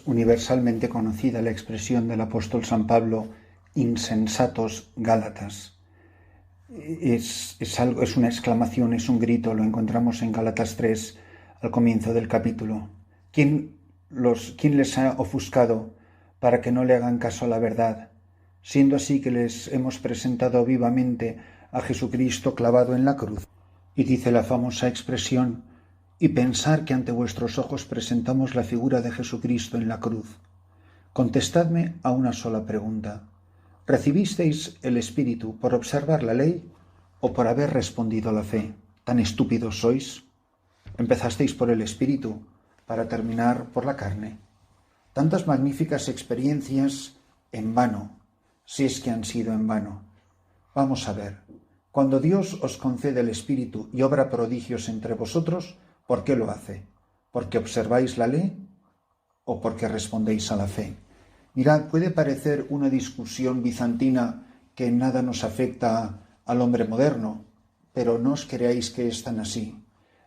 Universalmente conocida la expresión del apóstol San Pablo, insensatos Gálatas. Es una exclamación, es un grito, lo encontramos en Gálatas 3, al comienzo del capítulo. ¿Quién les ha ofuscado para que no le hagan caso a la verdad? Siendo así que les hemos presentado vivamente a Jesucristo clavado en la cruz. Y dice la famosa expresión: y pensar que ante vuestros ojos presentamos la figura de Jesucristo en la cruz. Contestadme a una sola pregunta. ¿Recibisteis el Espíritu por observar la ley o por haber respondido a la fe? ¿Tan estúpidos sois? Empezasteis por el Espíritu para terminar por la carne. Tantas magníficas experiencias en vano, si es que han sido en vano. Vamos a ver, cuando Dios os concede el Espíritu y obra prodigios entre vosotros, ¿por qué lo hace? ¿Porque observáis la ley o porque respondéis a la fe? Mirad, puede parecer una discusión bizantina que en nada nos afecta al hombre moderno, pero no os creáis que es tan así.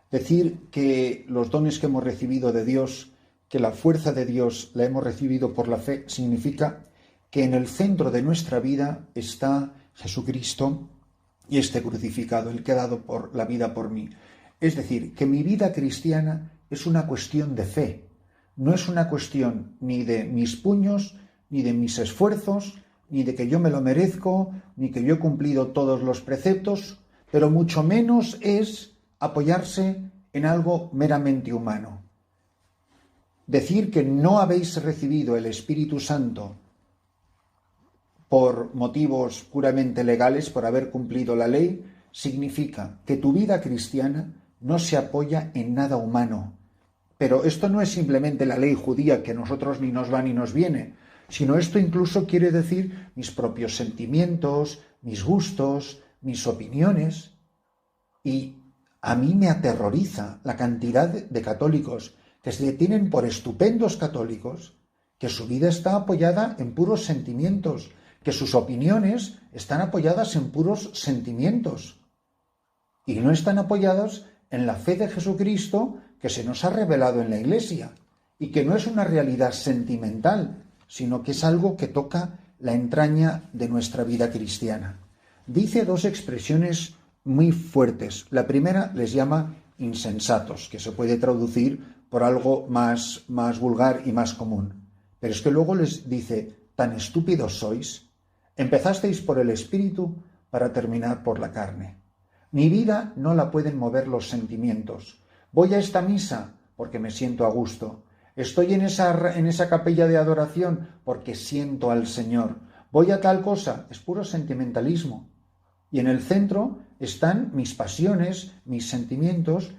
Decir que los dones que hemos recibido de Dios, que la fuerza de Dios la hemos recibido por la fe, significa que en el centro de nuestra vida está Jesucristo y este crucificado, el que ha dado la vida por mí. Es decir, que mi vida cristiana es una cuestión de fe, no es una cuestión ni de mis puños, ni de mis esfuerzos, ni de que yo me lo merezco, ni que yo he cumplido todos los preceptos, pero mucho menos es apoyarse en algo meramente humano. Decir que no habéis recibido el Espíritu Santo por motivos puramente legales, por haber cumplido la ley, significa que tu vida cristiana no se apoya en nada humano. Pero esto no es simplemente la ley judía que a nosotros ni nos va ni nos viene, sino esto incluso quiere decir mis propios sentimientos, mis gustos, mis opiniones. Y a mí me aterroriza la cantidad de católicos que se tienen por estupendos católicos, que su vida está apoyada en puros sentimientos, que sus opiniones están apoyadas en puros sentimientos y no están apoyadas en la fe de Jesucristo que se nos ha revelado en la Iglesia y que no es una realidad sentimental, sino que es algo que toca la entraña de nuestra vida cristiana. Dice dos expresiones muy fuertes. La primera les llama insensatos, que se puede traducir por algo más vulgar y más común. Pero es que luego les dice: tan estúpidos sois. Empezasteis por el Espíritu para terminar por la carne. Mi vida no la pueden mover los sentimientos. Voy a esta misa porque me siento a gusto. Estoy en esa capilla de adoración porque siento al Señor. Voy a tal cosa, es puro sentimentalismo. Y en el centro están mis pasiones, mis sentimientos.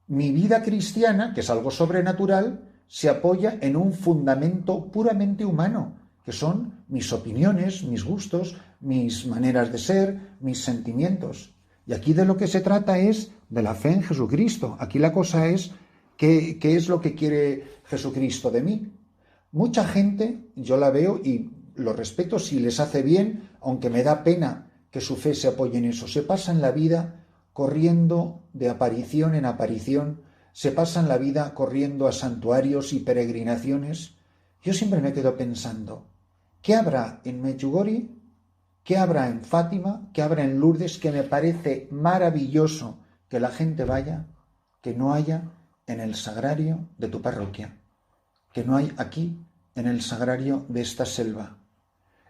Mi vida cristiana, que es algo sobrenatural, se apoya en un fundamento puramente humano, que son mis opiniones, mis gustos, mis maneras de ser, mis sentimientos. Y aquí de lo que se trata es de la fe en Jesucristo. Aquí la cosa es ¿qué es lo que quiere Jesucristo de mí? Mucha gente, yo la veo y lo respeto si les hace bien, aunque me da pena que su fe se apoye en eso. Se pasan la vida corriendo de aparición en aparición, se pasan la vida corriendo a santuarios y peregrinaciones. Yo siempre me quedo pensando, ¿qué habrá en Medjugorje? ¿Qué habrá en Fátima? ¿Qué habrá en Lourdes? Que me parece maravilloso que la gente vaya, que no haya en el sagrario de tu parroquia, que no hay aquí en el sagrario de esta selva.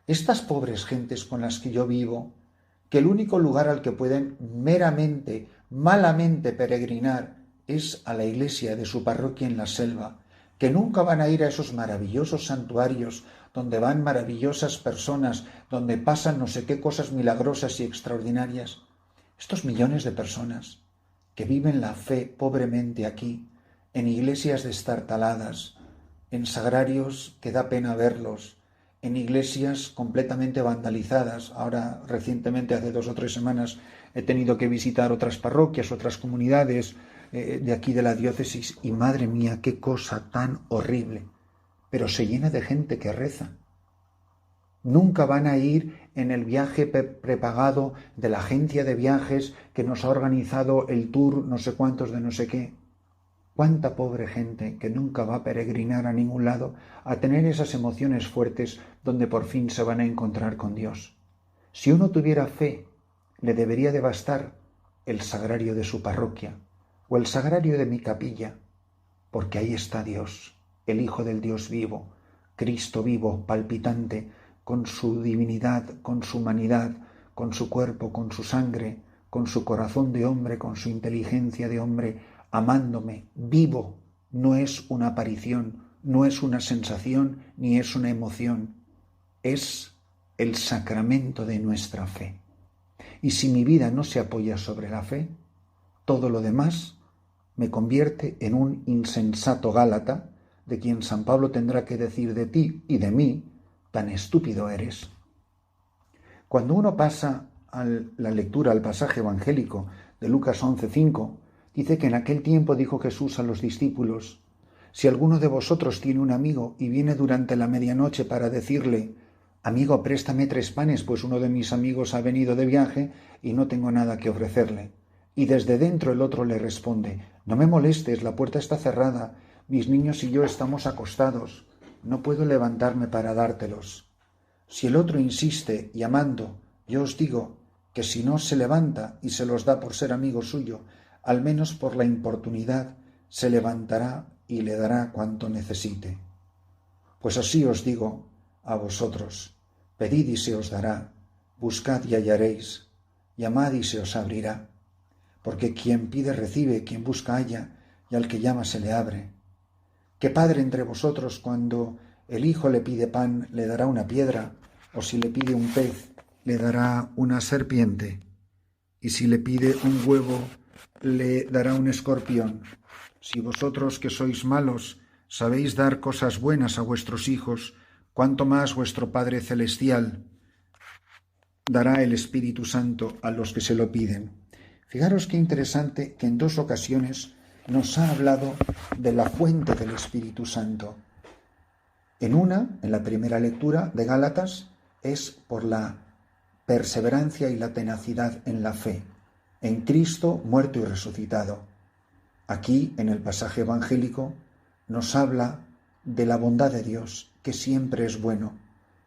Estas pobres gentes con las que yo vivo, que el único lugar al que pueden meramente, malamente peregrinar es a la iglesia de su parroquia en la selva, que nunca van a ir a esos maravillosos santuarios donde van maravillosas personas, donde pasan no sé qué cosas milagrosas y extraordinarias. Estos millones de personas que viven la fe pobremente aquí, en iglesias destartaladas, en sagrarios que da pena verlos, en iglesias completamente vandalizadas. Ahora, recientemente, hace 2 o 3 semanas, he tenido que visitar otras parroquias, otras comunidades de aquí de la diócesis, y madre mía, qué cosa tan horrible. Pero se llena de gente que reza. Nunca van a ir en el viaje prepagado de la agencia de viajes que nos ha organizado el tour no sé cuántos de no sé qué. Cuánta pobre gente que nunca va a peregrinar a ningún lado a tener esas emociones fuertes donde por fin se van a encontrar con Dios. Si uno tuviera fe, le debería de bastar el sagrario de su parroquia o el sagrario de mi capilla, porque ahí está Dios, el Hijo del Dios vivo, Cristo vivo, palpitante, con su divinidad, con su humanidad, con su cuerpo, con su sangre, con su corazón de hombre, con su inteligencia de hombre, amándome, vivo. No es una aparición, no es una sensación, ni es una emoción. Es el sacramento de nuestra fe. Y si mi vida no se apoya sobre la fe, todo lo demás me convierte en un insensato Gálata, de quien San Pablo tendrá que decir de ti y de mí, tan estúpido eres. Cuando uno pasa a la lectura al pasaje evangélico de Lucas 11:5, dice que en aquel tiempo dijo Jesús a los discípulos: si alguno de vosotros tiene un amigo y viene durante la medianoche para decirle: amigo, préstame 3 panes, pues uno de mis amigos ha venido de viaje y no tengo nada que ofrecerle. Y desde dentro el otro le responde: no me molestes, la puerta está cerrada, mis niños y yo estamos acostados, no puedo levantarme para dártelos. Si el otro insiste, llamando, yo os digo que si no se levanta y se los da por ser amigo suyo, al menos por la importunidad, se levantará y le dará cuanto necesite. Pues así os digo a vosotros: pedid y se os dará, buscad y hallaréis, llamad y se os abrirá. Porque quien pide recibe, quien busca halla, y al que llama se le abre. ¿Qué padre entre vosotros, cuando el hijo le pide pan, le dará una piedra? O si le pide un pez, le dará una serpiente? Y si le pide un huevo, le dará un escorpión. Si vosotros, que sois malos, sabéis dar cosas buenas a vuestros hijos, cuánto más vuestro Padre Celestial dará el Espíritu Santo a los que se lo piden. Fijaros qué interesante que en 2 ocasiones nos ha hablado de la fuente del Espíritu Santo. En la primera lectura de Gálatas, es por la perseverancia y la tenacidad en la fe, en Cristo muerto y resucitado. Aquí, en el pasaje evangélico, nos habla de la bondad de Dios, que siempre es bueno,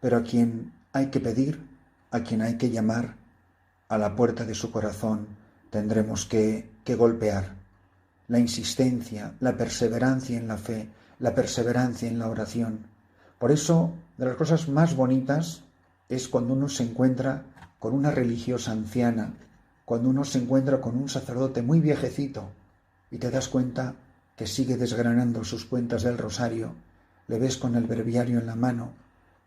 pero a quien hay que pedir, a quien hay que llamar, a la puerta de su corazón tendremos que golpear. La insistencia, la perseverancia en la fe, la perseverancia en la oración. Por eso, de las cosas más bonitas es cuando uno se encuentra con una religiosa anciana, cuando uno se encuentra con un sacerdote muy viejecito y te das cuenta que sigue desgranando sus cuentas del rosario, le ves con el breviario en la mano,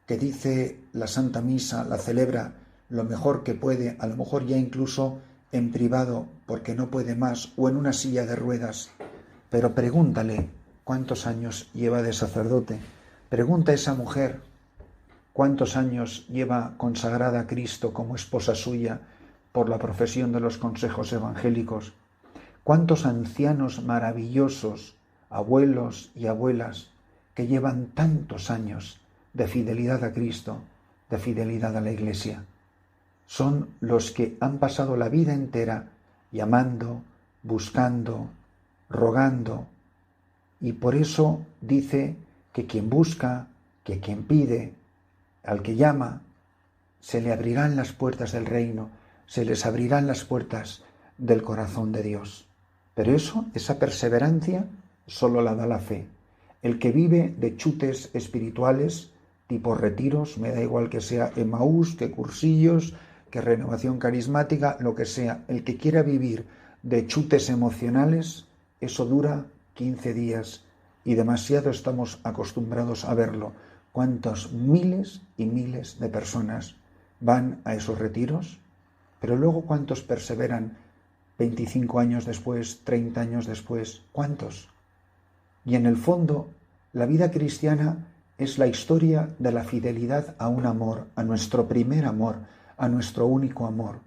que dice la Santa Misa, la celebra lo mejor que puede, a lo mejor ya incluso en privado porque no puede más, o en una silla de ruedas. Pero pregúntale cuántos años lleva de sacerdote. Pregunta a esa mujer cuántos años lleva consagrada a Cristo como esposa suya por la profesión de los consejos evangélicos. Cuántos ancianos maravillosos, abuelos y abuelas, que llevan tantos años de fidelidad a Cristo, de fidelidad a la Iglesia. Son los que han pasado la vida entera llamando, buscando, rogando. Y por eso dice que quien busca, que quien pide, al que llama, se le abrirán las puertas del reino, se les abrirán las puertas del corazón de Dios. Pero esa perseverancia, solo la da la fe. El que vive de chutes espirituales, tipo retiros, me da igual que sea Emaús, que cursillos, que renovación carismática, lo que sea. El que quiera vivir de chutes emocionales, eso dura 15 días y demasiado estamos acostumbrados a verlo. ¿Cuántos miles y miles de personas van a esos retiros? Pero luego, ¿cuántos perseveran 25 años después, 30 años después? ¿Cuántos? Y en el fondo, la vida cristiana es la historia de la fidelidad a un amor, a nuestro primer amor, a nuestro único amor,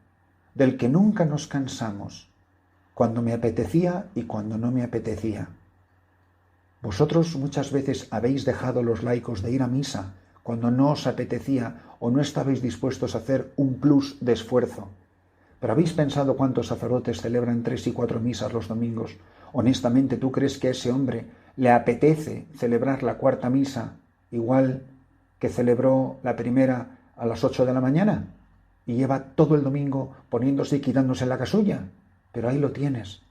del que nunca nos cansamos, cuando me apetecía y cuando no me apetecía. Vosotros muchas veces habéis dejado los laicos de ir a misa cuando no os apetecía o no estabais dispuestos a hacer un plus de esfuerzo. Pero ¿habéis pensado cuántos sacerdotes celebran 3 y 4 misas los domingos? Honestamente, ¿tú crees que a ese hombre le apetece celebrar la cuarta misa igual que celebró la primera a las 8 de la mañana? Y lleva todo el domingo poniéndose y quitándose la casulla. Pero ahí lo tienes.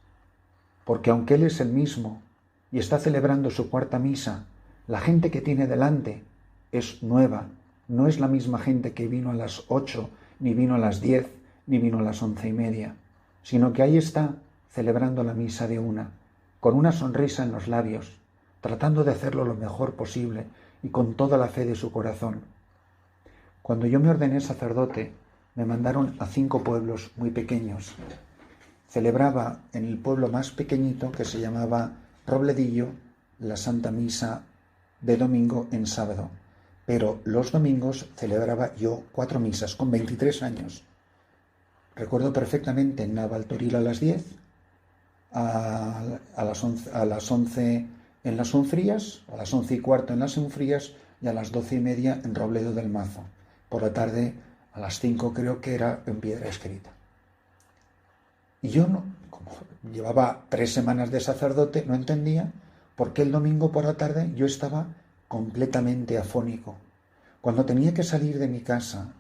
Porque aunque él es el mismo y está celebrando su cuarta misa, la gente que tiene delante es nueva. No es la misma gente que vino a las 8, ni vino a las 10, ni vino a las 11:30, sino que ahí está celebrando la misa de una, con una sonrisa en los labios, tratando de hacerlo lo mejor posible y con toda la fe de su corazón. Cuando yo me ordené sacerdote, me mandaron a 5 pueblos muy pequeños. Celebraba en el pueblo más pequeñito, que se llamaba Robledillo, la Santa Misa de domingo en sábado. Pero los domingos celebraba yo 4 misas con 23 años. Recuerdo perfectamente en Navaltoril a las 10, a las 11 en las Unfrías, a las 11:15 en las Unfrías y a las 12:30 en Robledo del Mazo. Por la tarde, a las 5 creo que era en Piedra Escrita. Y yo, como llevaba 3 semanas de sacerdote, no entendía por qué el domingo por la tarde yo estaba completamente afónico. Cuando tenía que salir de mi casa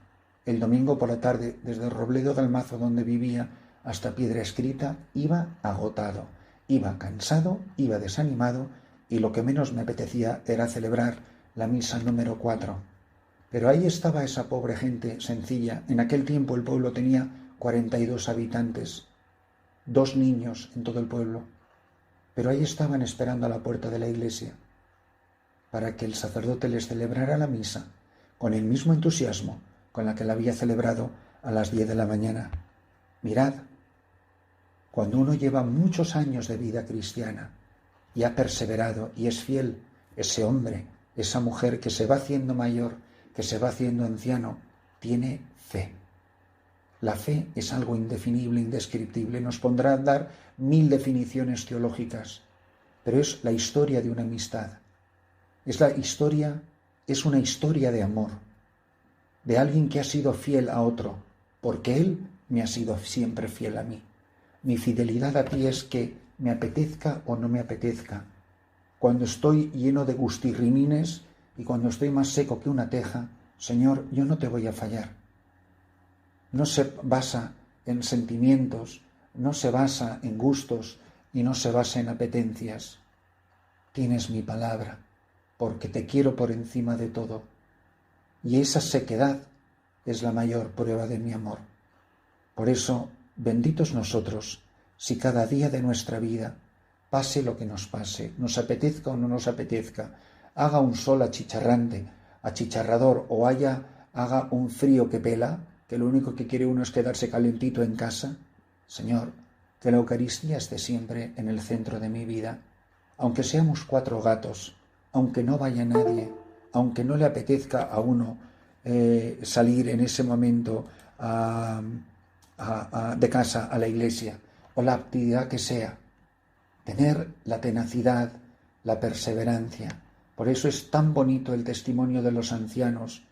el domingo por la tarde, desde Robledo del Mazo, donde vivía, hasta Piedra Escrita, iba agotado, iba cansado, iba desanimado, y lo que menos me apetecía era celebrar la misa número 4. Pero ahí estaba esa pobre gente sencilla. En aquel tiempo el pueblo tenía 42 habitantes, 2 niños en todo el pueblo, pero ahí estaban esperando a la puerta de la iglesia para que el sacerdote les celebrara la misa con el mismo entusiasmo con la que la había celebrado a las 10 de la mañana. Mirad, cuando uno lleva muchos años de vida cristiana y ha perseverado y es fiel, ese hombre, esa mujer que se va haciendo mayor, que se va haciendo anciano, tiene fe. La fe es algo indefinible, indescriptible. Nos pondrá a dar 1000 definiciones teológicas, pero es la historia de una amistad. Es una historia de amor, de alguien que ha sido fiel a otro, porque él me ha sido siempre fiel a mí. Mi fidelidad a ti es que me apetezca o no me apetezca. Cuando estoy lleno de gustirrinines y cuando estoy más seco que una teja, Señor, yo no te voy a fallar. No se basa en sentimientos, no se basa en gustos y no se basa en apetencias. Tienes mi palabra, porque te quiero por encima de todo. Y esa sequedad es la mayor prueba de mi amor. Por eso, benditos nosotros, si cada día de nuestra vida, pase lo que nos pase, nos apetezca o no nos apetezca, haga un sol achicharrador o haga un frío que pela, que lo único que quiere uno es quedarse calentito en casa. Señor, que la Eucaristía esté siempre en el centro de mi vida, aunque seamos 4 gatos, aunque no vaya nadie, aunque no le apetezca a uno salir en ese momento de casa a la iglesia, o la actividad que sea, tener la tenacidad, la perseverancia. Por eso es tan bonito el testimonio de los ancianos.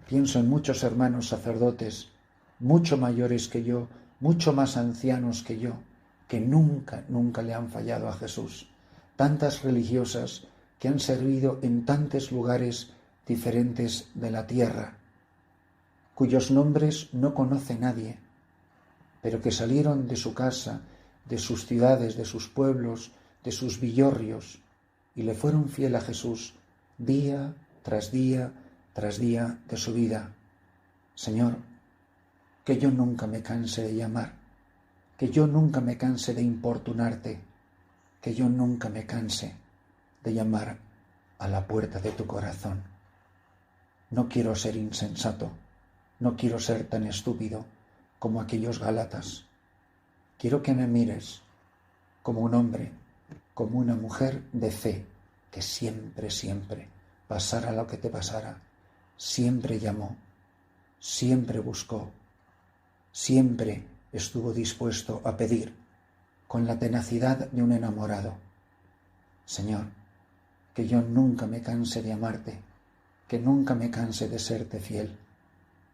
Pienso en muchos hermanos sacerdotes, mucho mayores que yo, mucho más ancianos que yo, que nunca le han fallado a Jesús. Tantas religiosas que han servido en tantos lugares diferentes de la tierra, cuyos nombres no conoce nadie, pero que salieron de su casa, de sus ciudades, de sus pueblos, de sus villorrios, y le fueron fiel a Jesús día tras día tras día de su vida. Señor, que yo nunca me canse de llamar, que yo nunca me canse de importunarte, que yo nunca me canse de llamar a la puerta de tu corazón. No quiero ser insensato, no quiero ser tan estúpido como aquellos gálatas. Quiero que me mires como un hombre, como una mujer de fe, que siempre, pasara lo que te pasara, siempre llamó, siempre buscó, siempre estuvo dispuesto a pedir, con la tenacidad de un enamorado. Señor, que yo nunca me canse de amarte, que nunca me canse de serte fiel,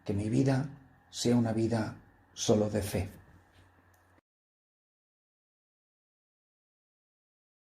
que mi vida sea una vida solo de fe.